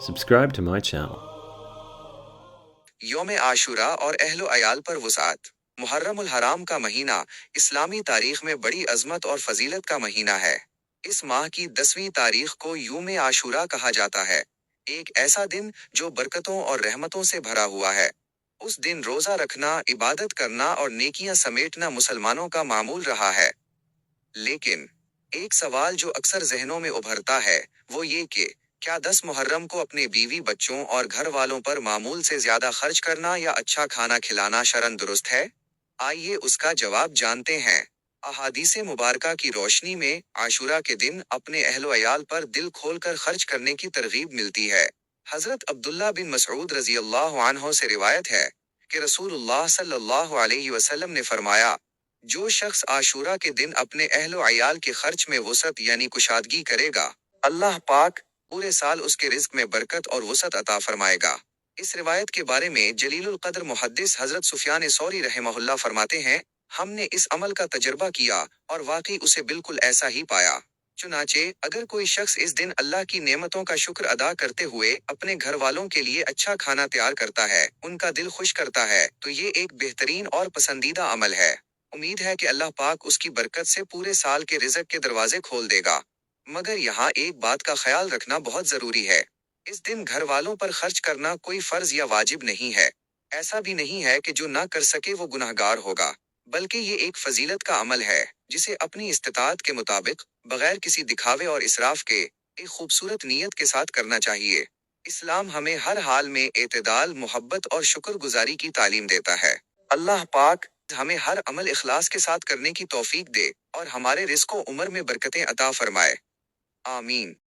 Subscribe to my channel. یوم عاشورہ اور اہل و عیال پر وسعت۔ محرم الحرام کا مہینہ اسلامی تاریخ میں بڑی عظمت اور فضیلت کا مہینہ ہے۔ اس ماہ کی 10ویں تاریخ کو یوم عاشورہ کہا جاتا ہے، ایک ایسا دن جو برکتوں اور رحمتوں سے بھرا ہوا ہے۔ اس دن روزہ رکھنا، عبادت کرنا اور نیکیاں سمیٹنا مسلمانوں کا معمول رہا ہے۔ لیکن ایک سوال جو اکثر ذہنوں میں ابھرتا ہے وہ یہ کہ کیا 10 محرم کو اپنے بیوی بچوں اور گھر والوں پر معمول سے زیادہ خرچ کرنا یا اچھا کھانا کھلانا شرعاً درست ہے؟ آئیے اس کا جواب جانتے ہیں۔ احادیث مبارکہ کی روشنی میں عاشورہ کے دن اپنے اہل و عیال پر دل کھول کر خرچ کرنے کی ترغیب ملتی ہے۔ حضرت عبداللہ بن مسعود رضی اللہ عنہ سے روایت ہے کہ رسول اللہ صلی اللہ علیہ وسلم نے فرمایا، جو شخص عاشورہ کے دن اپنے اہل و عیال کے خرچ میں وسعت یعنی کشادگی کرے گا، اللہ پاک پورے سال اس کے رزق میں برکت اور وسعت عطا فرمائے گا۔ اس روایت کے بارے میں جلیل القدر محدث حضرت سفیان ثوری رحمہ اللہ فرماتے ہیں، ہم نے اس عمل کا تجربہ کیا اور واقعی اسے بالکل ایسا ہی پایا۔ چنانچہ اگر کوئی شخص اس دن اللہ کی نعمتوں کا شکر ادا کرتے ہوئے اپنے گھر والوں کے لیے اچھا کھانا تیار کرتا ہے، ان کا دل خوش کرتا ہے، تو یہ ایک بہترین اور پسندیدہ عمل ہے۔ امید ہے کہ اللہ پاک اس کی برکت سے پورے سال کے رزق کے دروازے کھول دے گا۔ مگر یہاں ایک بات کا خیال رکھنا بہت ضروری ہے۔ اس دن گھر والوں پر خرچ کرنا کوئی فرض یا واجب نہیں ہے۔ ایسا بھی نہیں ہے کہ جو نہ کر سکے وہ گنہگار ہوگا، بلکہ یہ ایک فضیلت کا عمل ہے جسے اپنی استطاعت کے مطابق بغیر کسی دکھاوے اور اسراف کے ایک خوبصورت نیت کے ساتھ کرنا چاہیے۔ اسلام ہمیں ہر حال میں اعتدال، محبت اور شکر گزاری کی تعلیم دیتا ہے۔ اللہ پاک ہمیں ہر عمل اخلاص کے ساتھ کرنے کی توفیق دے اور ہمارے رزق و عمر میں برکتیں عطا فرمائے۔ آمین۔